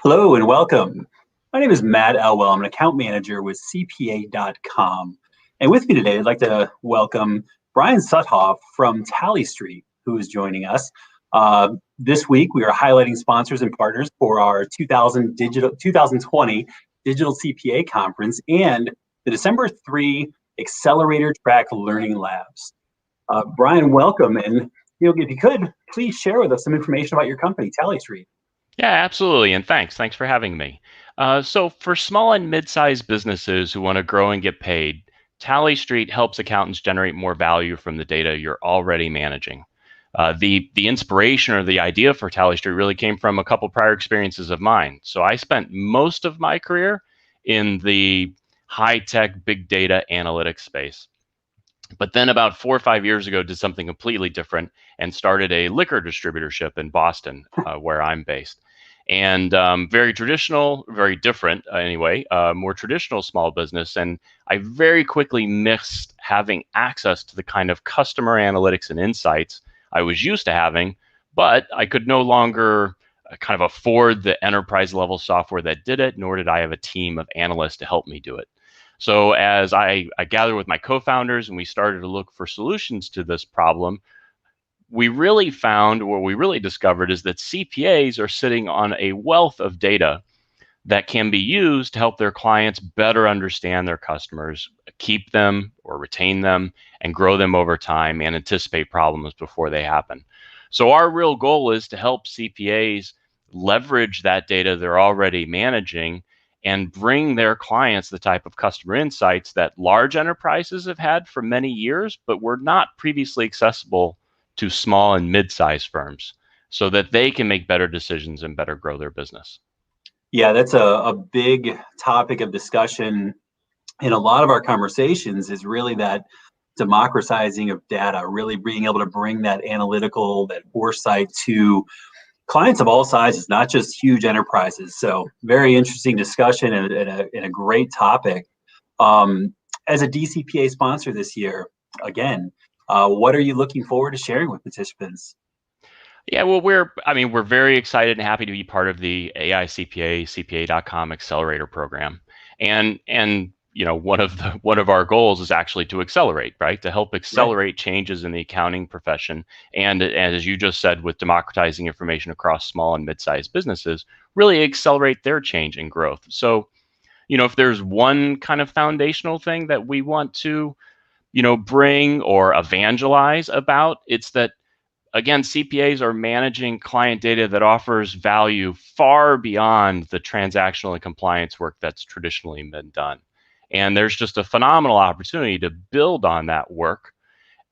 Hello and welcome. My name is Matt Elwell. I'm an account manager with CPA.com. And with me today, I'd like to welcome Brian Suthoff from Tally Street, who is joining us. This week, we are highlighting sponsors and partners for our 2020 Digital CPA Conference and the December 3 Accelerator Track Learning Labs. Brian, welcome. And if you could, please share with us some information about your company, Tally Street. Yeah, absolutely. And thanks. Thanks for having me. So for small and mid-sized businesses who want to grow and get paid, Tally Street helps accountants generate more value from the data you're already managing. The inspiration or the idea for Tally Street really came from a couple prior experiences of mine. So I spent most of my career in the high-tech big data analytics space. But then about 4 or 5 years ago, did something completely different and started a liquor distributorship in Boston, where I'm based. And very traditional, very different anyway, more traditional small business. And I very quickly missed having access to the kind of customer analytics and insights I was used to having, but I could no longer kind of afford the enterprise level software that did it, nor did I have a team of analysts to help me do it. So as I gathered with my co-founders and we started to look for solutions to this problem, we really found, what we really discovered is that CPAs are sitting on a wealth of data that can be used to help their clients better understand their customers, keep them or retain them, and grow them over time and anticipate problems before they happen. So our real goal is to help CPAs leverage that data they're already managing and bring their clients the type of customer insights that large enterprises have had for many years, but were not previously accessible to small and mid-sized firms, so that they can make better decisions and better grow their business. Yeah, that's a big topic of discussion in a lot of our conversations, is really that democratizing of data, really being able to bring that analytical, that foresight to clients of all sizes, not just huge enterprises. So very interesting discussion and a great topic. As a DCPA sponsor this year, again, what are you looking forward to sharing with participants? Yeah, well, we're very excited and happy to be part of the AI CPA CPA.com accelerator program, and one of our goals is actually to accelerate, right? To help accelerate changes in the accounting profession, and as you just said, with democratizing information across small and mid-sized businesses, really accelerate their change and growth. So, if there's one kind of foundational thing that we want to, bring or evangelize about, it's that, again, CPAs are managing client data that offers value far beyond the transactional and compliance work that's traditionally been done. And there's just a phenomenal opportunity to build on that work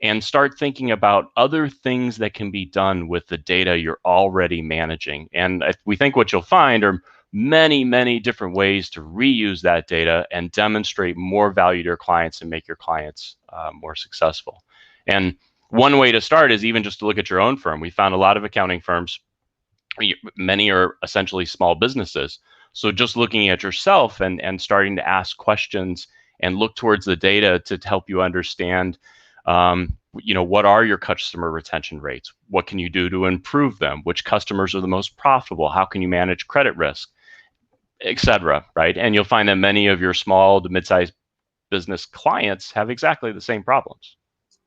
and start thinking about other things that can be done with the data you're already managing. And we think what you'll find are many, many different ways to reuse that data and demonstrate more value to your clients and make your clients more successful. And one way to start is even just to look at your own firm. We found a lot of accounting firms, many are essentially small businesses. So just looking at yourself and starting to ask questions and look towards the data to help you understand, what are your customer retention rates? What can you do to improve them? Which customers are the most profitable? How can you manage credit risk, et cetera, right? And you'll find that many of your small to mid-sized business clients have exactly the same problems.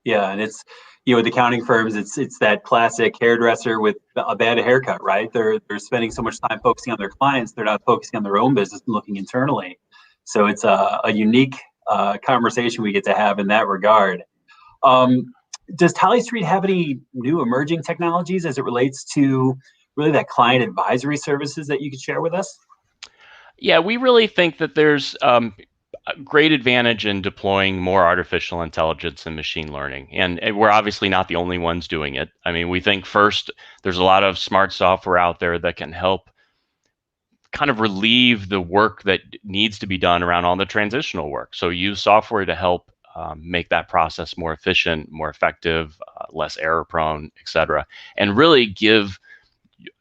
Yeah, and it's, with accounting firms, it's that classic hairdresser with a bad haircut, right? They're spending so much time focusing on their clients, they're not focusing on their own business and looking internally. So it's a unique conversation we get to have in that regard. Does Tally Street have any new emerging technologies as it relates to really that client advisory services that you could share with us? Yeah, we really think that there's a great advantage in deploying more artificial intelligence and machine learning. And we're obviously not the only ones doing it. I mean, we think first, there's a lot of smart software out there that can help kind of relieve the work that needs to be done around all the transitional work. So use software to help make that process more efficient, more effective, less error prone, et cetera, and really give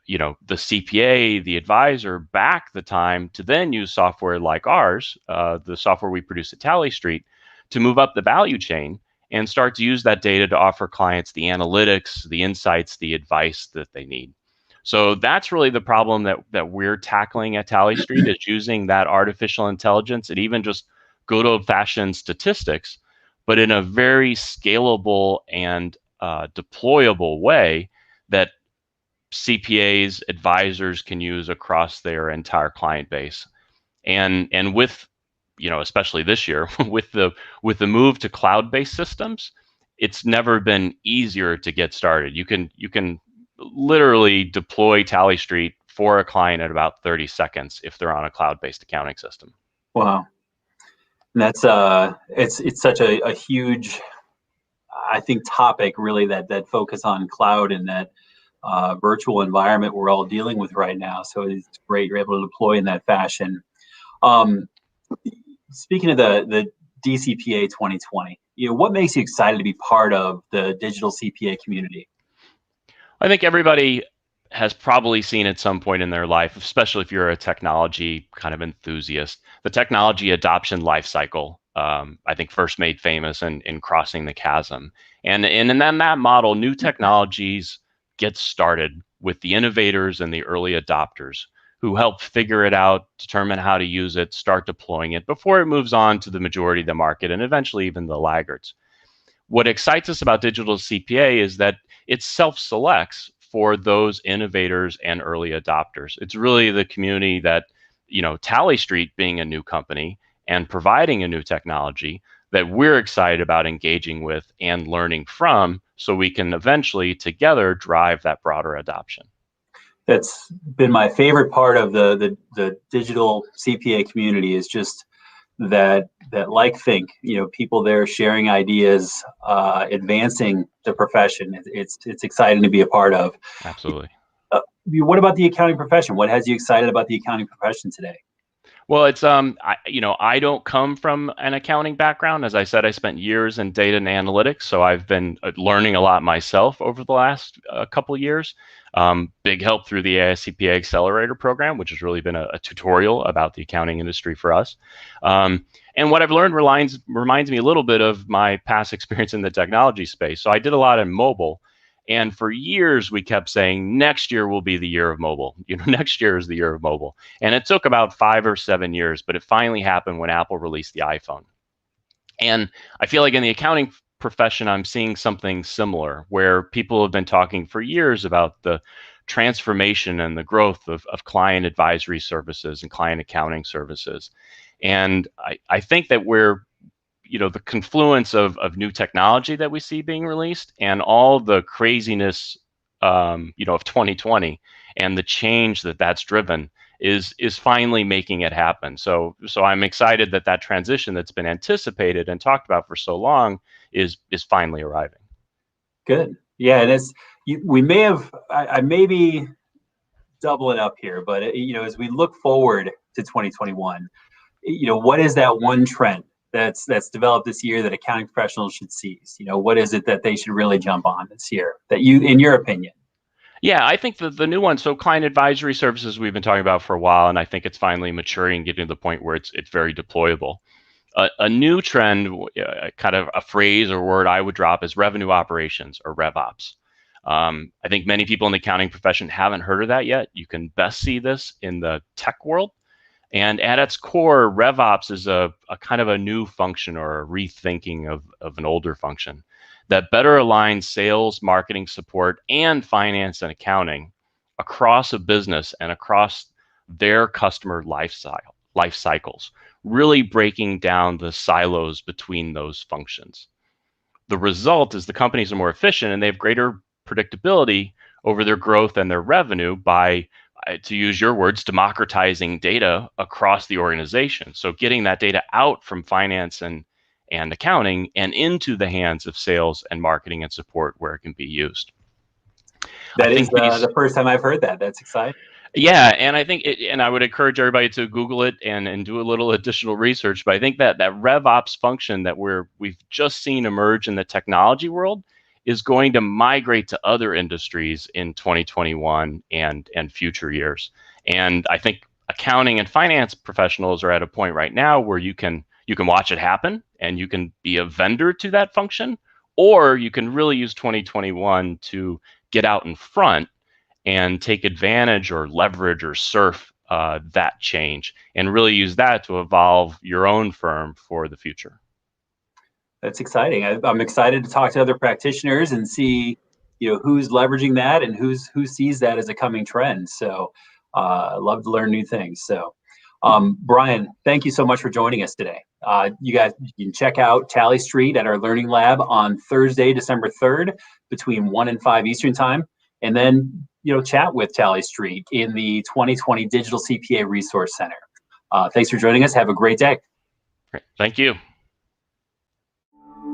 the CPA, the advisor, back the time to then use software like ours, the software we produce at Tally Street, to move up the value chain and start to use that data to offer clients the analytics, the insights, the advice that they need. So that's really the problem that we're tackling at Tally Street, is using that artificial intelligence and even just good old-fashioned statistics, but in a very scalable and deployable way that CPAs, advisors can use across their entire client base. And with, especially this year, with the move to cloud-based systems, it's never been easier to get started. You can literally deploy Tally Street for a client at about 30 seconds if they're on a cloud-based accounting system. Wow. And that's it's such a huge, I think, topic, really, that focus on cloud and that virtual environment we're all dealing with right now. So it's great you're able to deploy in that fashion. Speaking of the DCPA 2020, what makes you excited to be part of the digital CPA community? I think everybody has probably seen at some point in their life, especially if you're a technology kind of enthusiast, the technology adoption life cycle. I think first made famous in Crossing the Chasm. And in that model, new technologies get started with the innovators and the early adopters who help figure it out, determine how to use it, start deploying it before it moves on to the majority of the market and eventually even the laggards. What excites us about digital CPA is that it self-selects for those innovators and early adopters. It's really the community that, Tally Street being a new company and providing a new technology, that we're excited about engaging with and learning from, so we can eventually together drive that broader adoption. That's been my favorite part of the digital CPA community, is just that think, people there sharing ideas, advancing the profession. It's exciting to be a part of. Absolutely. What about the accounting profession? What has you excited about the accounting profession today? Well, it's I don't come from an accounting background. As I said, I spent years in data and analytics, so I've been learning a lot myself over the last couple of years. Big help through the CPA Accelerator program, which has really been a tutorial about the accounting industry for us. And what I've learned reminds me a little bit of my past experience in the technology space. So I did a lot in mobile. And for years, we kept saying, next year will be the year of mobile. Next year is the year of mobile. And it took about 5 or 7 years, but it finally happened when Apple released the iPhone. And I feel like in the accounting profession, I'm seeing something similar, where people have been talking for years about the transformation and the growth of client advisory services and client accounting services. And I think that we're the confluence of new technology that we see being released and all the craziness, of 2020 and the change that's driven is finally making it happen. So I'm excited that transition that's been anticipated and talked about for so long is finally arriving. Good. Yeah, and I may be doubling up here, but as we look forward to 2021, what is that one trend that's developed this year that accounting professionals should seize? What is it that they should really jump on this year, that in your opinion? Yeah, I think the new one, so client advisory services, we've been talking about for a while, and I think it's finally maturing, getting to the point where it's very deployable. A new trend, kind of a phrase or word I would drop, is revenue operations, or RevOps. I think many people in the accounting profession haven't heard of that yet. You can best see this in the tech world. And at its core, RevOps is a kind of a new function, or a rethinking of an older function that better aligns sales, marketing, support, and finance and accounting across a business and across their customer life cycles, really breaking down the silos between those functions. The result is the companies are more efficient and they have greater predictability over their growth and their revenue by, to use your words, democratizing data across the organization. So getting that data out from finance and accounting and into the hands of sales and marketing and support where it can be used. That is the first time I've heard that. That's exciting. Yeah, and I think, and I would encourage everybody to Google it and do a little additional research. But I think that RevOps function that we've just seen emerge in the technology world is going to migrate to other industries in 2021 and future years. And I think accounting and finance professionals are at a point right now where you can watch it happen and you can be a vendor to that function, or you can really use 2021 to get out in front and take advantage or leverage or surf that change and really use that to evolve your own firm for the future. That's exciting. I'm excited to talk to other practitioners and see, who's leveraging that and who sees that as a coming trend. So I love to learn new things. So Brian, thank you so much for joining us today. You can check out Tally Street at our Learning Lab on Thursday, December 3rd between 1 and 5 Eastern Time. And then, chat with Tally Street in the 2020 Digital CPA Resource Center. Thanks for joining us. Have a great day. Thank you.